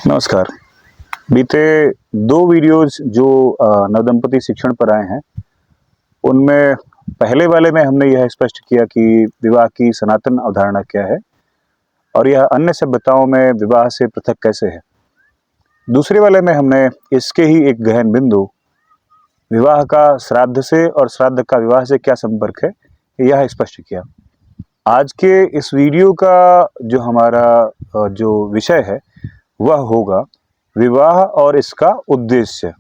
नमस्कार। बीते 2 वीडियोज़ जो नवदंपति शिक्षण पर आए हैं, उनमें पहले वाले में हमने यह स्पष्ट किया कि विवाह की सनातन अवधारणा क्या है और यह अन्य सभ्यताओं में विवाह से पृथक कैसे है। दूसरे वाले में हमने इसके ही एक गहन बिंदु, विवाह का श्राद्ध से और श्राद्ध का विवाह से क्या संपर्क है, यह स्पष्ट किया। आज के इस वीडियो का जो हमारा जो विषय है, वह होगा विवाह और इसका उद्देश्य।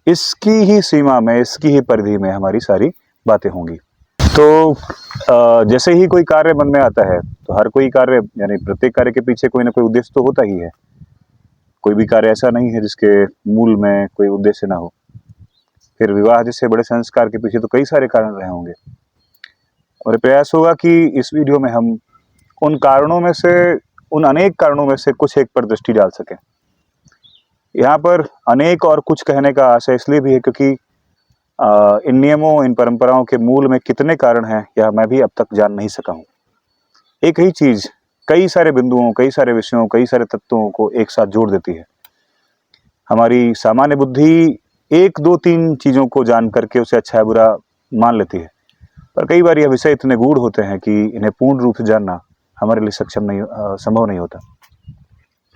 इसकी ही सीमा में, इसकी ही परिधि में हमारी सारी बातें होंगी। तो जैसे ही कोई कार्य मन में आता है, तो हर कोई कार्य यानी प्रत्येक कार्य के पीछे कोई ना कोई उद्देश्य तो होता ही है। कोई भी कार्य ऐसा नहीं है जिसके मूल में कोई उद्देश्य ना हो। फिर विवाह जैसे बड़े संस्कार के पीछे तो कई सारे कारण रहे होंगे। और प्रयास होगा कि इस वीडियो में हम उन कारणों में से, उन अनेक कारणों में से कुछ एक पर दृष्टि डाल सकें। यहाँ पर अनेक और कुछ कहने का आशय इसलिए भी है क्योंकि इन नियमों, इन परंपराओं के मूल में कितने कारण हैं, यह मैं भी अब तक जान नहीं सका हूँ। एक ही चीज़ कई सारे बिंदुओं, कई सारे विषयों, कई सारे तत्वों को एक साथ जोड़ देती है। हमारी सामान्य बुद्धि 1, 2, 3 चीज़ों को जान करके उसे अच्छा या बुरा मान लेती है, पर कई बार यह विषय इतने गूढ़ होते हैं कि इन्हें पूर्ण रूप से जानना हमारे लिए संभव नहीं होता।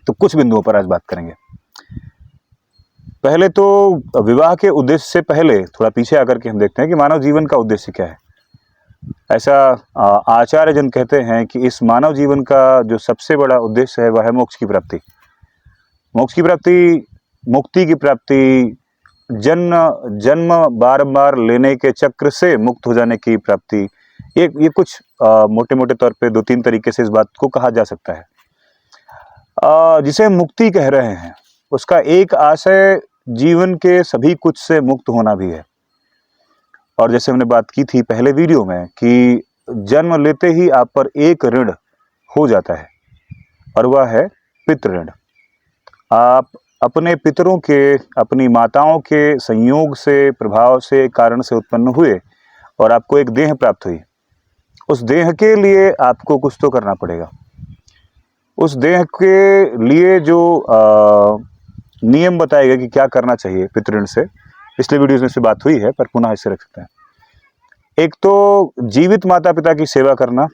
तो कुछ बिंदुओं पर आज बात करेंगे। पहले तो विवाह के उद्देश्य से पहले थोड़ा पीछे आकर के हम देखते हैं कि मानव जीवन का उद्देश्य क्या है। ऐसा आचार्य जन कहते हैं कि इस मानव जीवन का जो सबसे बड़ा उद्देश्य है वह है मोक्ष की प्राप्ति। मोक्ष की प्राप्ति, मुक्ति की प्राप्ति, जन्म बार-बार लेने के चक्र से मुक्त हो जाने की प्राप्ति। ये कुछ मोटे मोटे तौर पे 2-3 तरीके से इस बात को कहा जा सकता है। जिसे मुक्ति कह रहे हैं, उसका एक आशय जीवन के सभी कुछ से मुक्त होना भी है। और जैसे हमने बात की थी पहले वीडियो में कि जन्म लेते ही आप पर एक ऋण हो जाता है और वह है पितृ ऋण। आप अपने पितरों के, अपनी माताओं के संयोग से, प्रभाव से, कारण से उत्पन्न हुए और आपको एक देह प्राप्त हुई। उस देह के लिए आपको कुछ तो करना पड़ेगा। उस देह के लिए जो नियम बताए गए कि क्या करना चाहिए पितृ ऋण से, पिछले वीडियोज में से बात हुई है पर पुनः इसे रख सकते हैं। एक तो जीवित माता पिता की सेवा करना,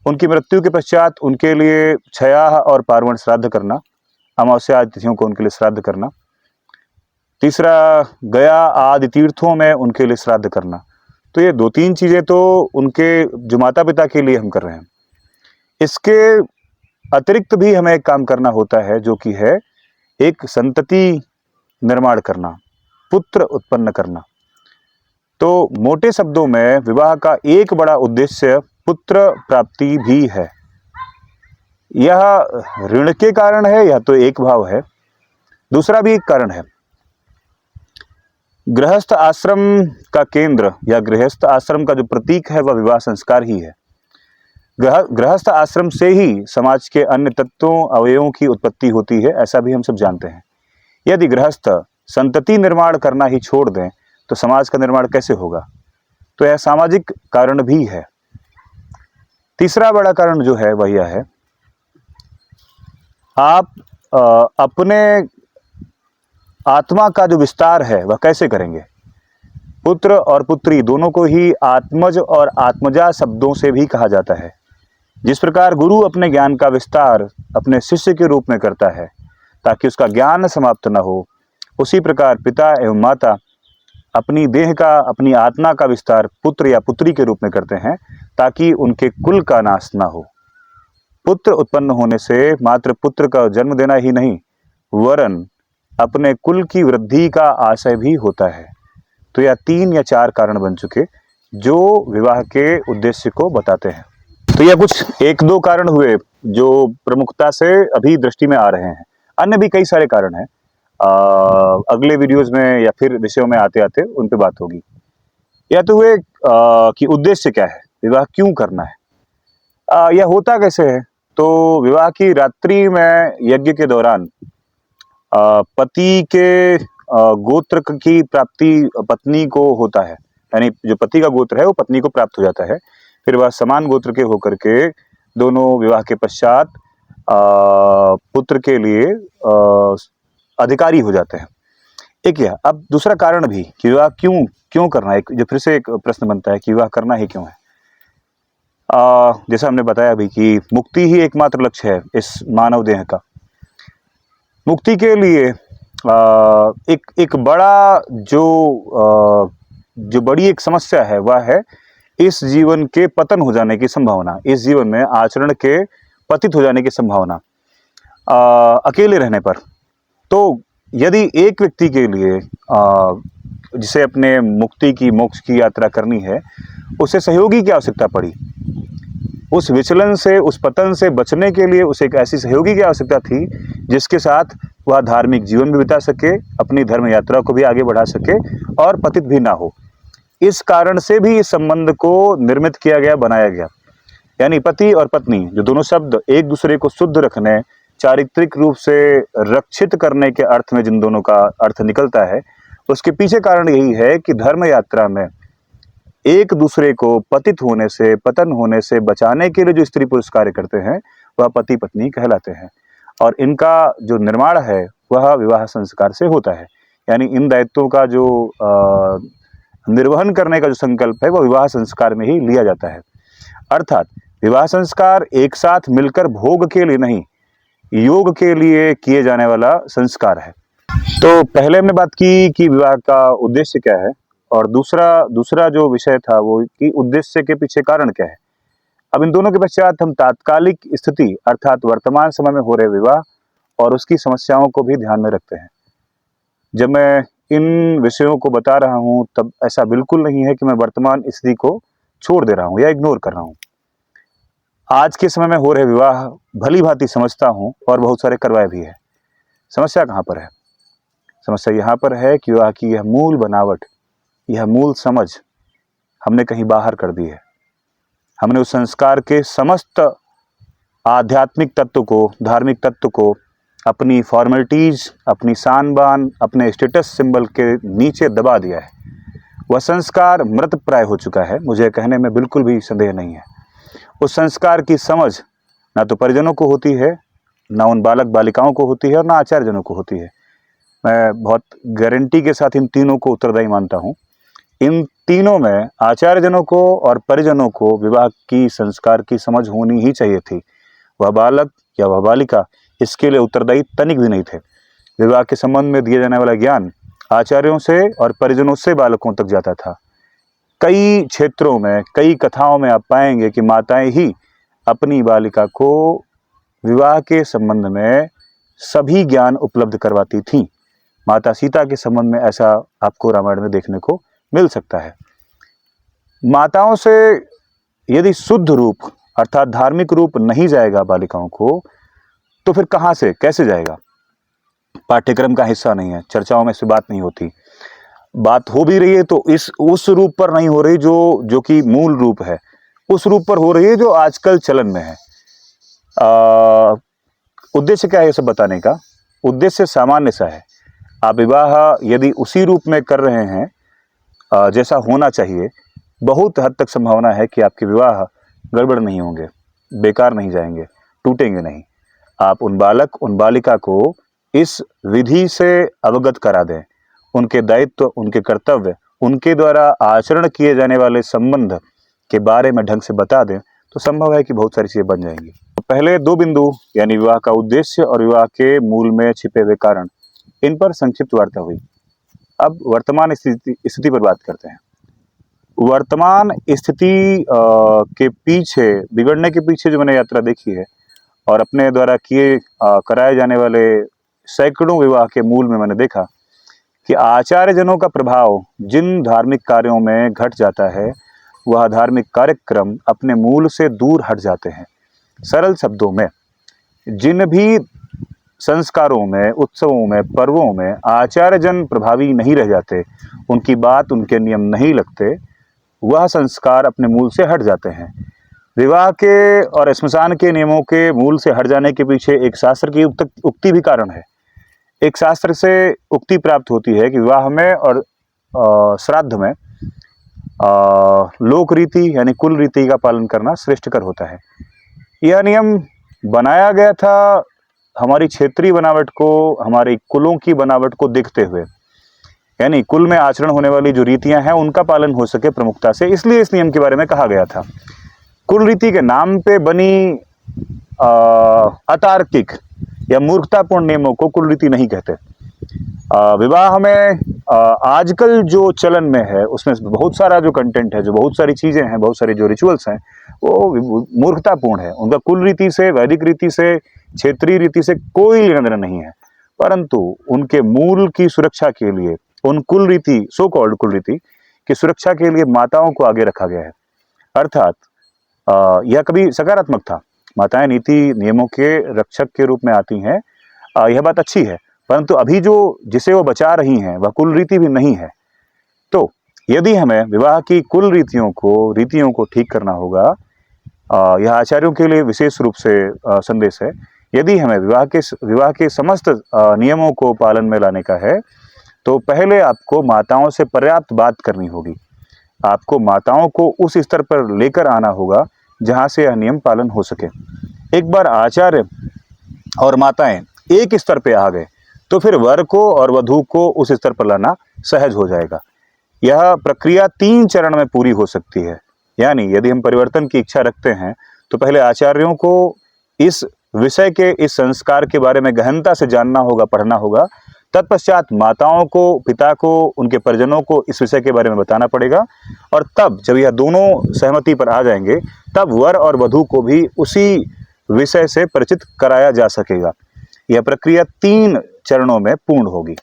उनकी मृत्यु के पश्चात उनके लिए छयाह और पार्वण श्राद्ध करना, अमावस्या आदि तिथियों को उनके लिए श्राद्ध करना। तीसरा, गया आदि तीर्थों में उनके लिए श्राद्ध करना। तो ये 2-3 चीजें तो उनके जो माता पिता के लिए हम कर रहे हैं। इसके अतिरिक्त भी हमें एक काम करना होता है जो कि है एक संतति निर्माण करना, पुत्र उत्पन्न करना। तो मोटे शब्दों में विवाह का एक बड़ा उद्देश्य पुत्र प्राप्ति भी है। यह ऋण के कारण है, यह तो एक भाव है। दूसरा भी एक कारण है। गृहस्थ आश्रम का केंद्र या गृहस्थ आश्रम का जो प्रतीक है वह विवाह संस्कार ही है। गृहस्थ आश्रम से ही समाज के अन्य तत्वों, अवयवों की उत्पत्ति होती है, ऐसा भी हम सब जानते हैं। यदि गृहस्थ संतति निर्माण करना ही छोड़ दें तो समाज का निर्माण कैसे होगा? तो यह सामाजिक कारण भी है। तीसरा बड़ा कारण जो है वह यह है, आप अपने आत्मा का जो विस्तार है वह कैसे करेंगे? पुत्र और पुत्री दोनों को ही आत्मज और आत्मजा शब्दों से भी कहा जाता है। जिस प्रकार गुरु अपने ज्ञान का विस्तार अपने शिष्य के रूप में करता है ताकि उसका ज्ञान समाप्त न हो, उसी प्रकार पिता एवं माता अपनी देह का, अपनी आत्मा का विस्तार पुत्र या पुत्री के रूप में करते हैं ताकि उनके कुल का नाश न हो। पुत्र उत्पन्न होने से मात्र पुत्र का जन्म देना ही नहीं, वरन अपने कुल की वृद्धि का आशय भी होता है। तो यह 3 या 4 कारण बन चुके जो विवाह के उद्देश्य को बताते हैं। तो यह कुछ 1-2 कारण हुए जो प्रमुखता से अभी दृष्टि में आ रहे हैं। अन्य भी कई सारे कारण हैं। अगले वीडियोस में या फिर विषयों में आते आते उन पे बात होगी। यह तो हुए कि उद्देश्य क्या है, विवाह क्यों करना है, यह होता कैसे है। तो विवाह की रात्रि में यज्ञ के दौरान पति के गोत्र की प्राप्ति पत्नी को होता है, यानी जो पति का गोत्र है वो पत्नी को प्राप्त हो जाता है। फिर वह समान गोत्र के होकर के दोनों विवाह के पश्चात पुत्र के लिए अधिकारी हो जाते हैं। एक यह, अब दूसरा कारण भी कि विवाह क्यों क्यों करना है, जो फिर से एक प्रश्न बनता है कि विवाह करना ही क्यों है। जैसा हमने बताया अभी कि मुक्ति ही एकमात्र लक्ष्य है इस मानव देह का। मुक्ति के लिए एक बड़ा जो बड़ी एक समस्या है वह है इस जीवन के पतन हो जाने की संभावना, इस जीवन में आचरण के पतित हो जाने की संभावना अकेले रहने पर। तो यदि एक व्यक्ति के लिए जिसे अपने मुक्ति की, मोक्ष की यात्रा करनी है, उसे सहयोगी की आवश्यकता पड़ी। उस विचलन से, उस पतन से बचने के लिए उसे एक ऐसी सहयोगी की आवश्यकता थी जिसके साथ वह धार्मिक जीवन भी बिता सके, अपनी धर्म यात्रा को भी आगे बढ़ा सके और पतित भी ना हो। इस कारण से भी इस संबंध को निर्मित किया गया, बनाया गया। यानी पति और पत्नी, जो दोनों शब्द एक दूसरे को शुद्ध रखने, चारित्रिक रूप से रक्षित करने के अर्थ में जिन दोनों का अर्थ निकलता है, उसके पीछे कारण यही है कि धर्म यात्रा में एक दूसरे को पतित होने से, पतन होने से बचाने के लिए जो स्त्री पुरुष कार्य करते हैं वह पति पत्नी कहलाते हैं। और इनका जो निर्माण है वह विवाह संस्कार से होता है। यानी इन दायित्वों का जो निर्वहन करने का जो संकल्प है वह विवाह संस्कार में ही लिया जाता है। अर्थात विवाह संस्कार एक साथ मिलकर भोग के लिए नहीं, योग के लिए किए जाने वाला संस्कार है। तो पहले हमने बात की कि विवाह का उद्देश्य क्या है, और दूसरा जो विषय था वो कि उद्देश्य के पीछे कारण क्या है। अब इन दोनों के पश्चात हम तात्कालिक स्थिति अर्थात वर्तमान समय में हो रहे विवाह और उसकी समस्याओं को भी ध्यान में रखते हैं। जब मैं इन विषयों को बता रहा हूं तब ऐसा बिल्कुल नहीं है कि मैं वर्तमान स्थिति को छोड़ दे रहा हूं या इग्नोर कर रहा हूं। आज के समय में हो रहे विवाह भली भांति समझता हूं और बहुत सारे करवाए भी है। समस्या कहाँ पर है? समस्या यहाँ पर है कि विवाह की यह मूल बनावट, यह मूल समझ हमने कहीं बाहर कर दी है। हमने उस संस्कार के समस्त आध्यात्मिक तत्व को, धार्मिक तत्व को अपनी फॉर्मेलिटीज, अपनी शान बान, अपने स्टेटस सिंबल के नीचे दबा दिया है। वह संस्कार मृत प्राय हो चुका है, मुझे कहने में बिल्कुल भी संदेह नहीं है। उस संस्कार की समझ ना तो परिजनों को होती है, ना उन बालक बालिकाओं को होती है और ना आचार्यजनों को होती है। मैं बहुत गारंटी के साथ इन तीनों को उत्तरदायी मानता हूँ। इन तीनों में आचार्यजनों को और परिजनों को विवाह की संस्कार की समझ होनी ही चाहिए थी। वह बालक या वह बालिका इसके लिए उत्तरदायी तनिक भी नहीं थे। विवाह के संबंध में दिए जाने वाला ज्ञान आचार्यों से और परिजनों से बालकों तक जाता था। कई क्षेत्रों में, कई कथाओं में आप पाएंगे कि माताएं ही अपनी बालिका को विवाह के संबंध में सभी ज्ञान उपलब्ध करवाती थीं। माता सीता के संबंध में ऐसा आपको रामायण में देखने को मिल सकता है। माताओं से यदि शुद्ध रूप अर्थात धार्मिक रूप नहीं जाएगा बालिकाओं को, तो फिर कहाँ से, कैसे जाएगा? पाठ्यक्रम का हिस्सा नहीं है, चर्चाओं में से बात नहीं होती। बात हो भी रही है तो उस रूप पर नहीं हो रही जो कि मूल रूप है, उस रूप पर हो रही है जो आजकल चलन में है। उद्देश्य क्या है ये सब बताने का? उद्देश्य सामान्य सा है। आप विवाह यदि उसी रूप में कर रहे हैं जैसा होना चाहिए, बहुत हद तक संभावना है कि आपके विवाह गड़बड़ नहीं होंगे, बेकार नहीं जाएंगे, टूटेंगे नहीं। आप उन बालक, उन बालिका को इस विधि से अवगत करा दें, उनके दायित्व, उनके कर्तव्य, उनके द्वारा आचरण किए जाने वाले संबंध के बारे में ढंग से बता दें, तो संभव है कि बहुत सारी चीजें बन जाएंगी। तो पहले दो बिंदु यानी विवाह का उद्देश्य और विवाह के मूल में छिपे हुए कारण, इन पर संक्षिप्त वार्ता हुई। अब वर्तमान स्थिति पर बात करते हैं। वर्तमान स्थिति के पीछे, बिगड़ने के पीछे जो मैंने यात्रा देखी है और अपने द्वारा किए कराए जाने वाले सैकड़ों विवाह के मूल में मैंने देखा कि आचार्यजनों का प्रभाव जिन धार्मिक कार्यों में घट जाता है, वह धार्मिक कार्यक्रम अपने मूल से दूर हट जाते हैं। सरल शब्दों में, जिन भी संस्कारों में, उत्सवों में, पर्वों में आचार्यजन प्रभावी नहीं रह जाते, उनकी बात, उनके नियम नहीं लगते, वह संस्कार अपने मूल से हट जाते हैं। विवाह के और श्मशान के नियमों के मूल से हट जाने के पीछे एक शास्त्र की उक्ति भी कारण है। एक शास्त्र से उक्ति प्राप्त होती है कि विवाह में और श्राद्ध में लोक रीति यानी कुल रीति का पालन करना श्रेष्ठकर होता है। यह नियम बनाया गया था हमारी क्षेत्रीय बनावट को, हमारे कुलों की बनावट को देखते हुए, यानी कुल में आचरण होने वाली जो रीतियां हैं उनका पालन हो सके प्रमुखता से, इसलिए इस नियम के बारे में कहा गया था। कुल रीति के नाम पे बनी अतार्किक या मूर्खतापूर्ण नियमों को कुल रीति नहीं कहते। विवाह में आजकल जो चलन में है उसमें बहुत सारा जो कंटेंट है, जो बहुत सारी चीजें हैं, बहुत सारे जो रिचुअल्स हैं, वो मूर्खतापूर्ण है। उनका कुल रीति से, वैदिक रीति से, क्षेत्रीय रीति से कोई लेना देना नहीं है, परंतु उनके मूल की सुरक्षा के लिए, उन कुल रीति, सो कॉल्ड कुल रीति की सुरक्षा के लिए माताओं को आगे रखा गया है। अर्थात यह कभी सकारात्मक था। माताएं नीति नियमों के रक्षक के रूप में आती हैं, यह बात अच्छी है, परंतु अभी जो जिसे वो बचा रही हैं वह कुल रीति भी नहीं है। तो यदि हमें विवाह की कुल रीतियों को ठीक करना होगा, यह आचार्यों के लिए विशेष रूप से संदेश है। यदि हमें विवाह के समस्त नियमों को पालन में लाने का है, तो पहले आपको माताओं से पर्याप्त बात करनी होगी। आपको माताओं को उस स्तर पर लेकर आना होगा जहां से यह नियम पालन हो सके। एक बार आचार्य और माताएं एक स्तर पे आ गए तो फिर वर को और वधू को उस स्तर पर लाना सहज हो जाएगा। यह प्रक्रिया 3 चरण में पूरी हो सकती है। यानी यदि हम परिवर्तन की इच्छा रखते हैं तो पहले आचार्यों को इस विषय के, इस संस्कार के बारे में गहनता से जानना होगा, पढ़ना होगा। तत्पश्चात माताओं को, पिता को, उनके परिजनों को इस विषय के बारे में बताना पड़ेगा, और तब जब यह दोनों सहमति पर आ जाएंगे तब वर और वधू को भी उसी विषय से परिचित कराया जा सकेगा। यह प्रक्रिया 3 चरणों में पूर्ण होगी।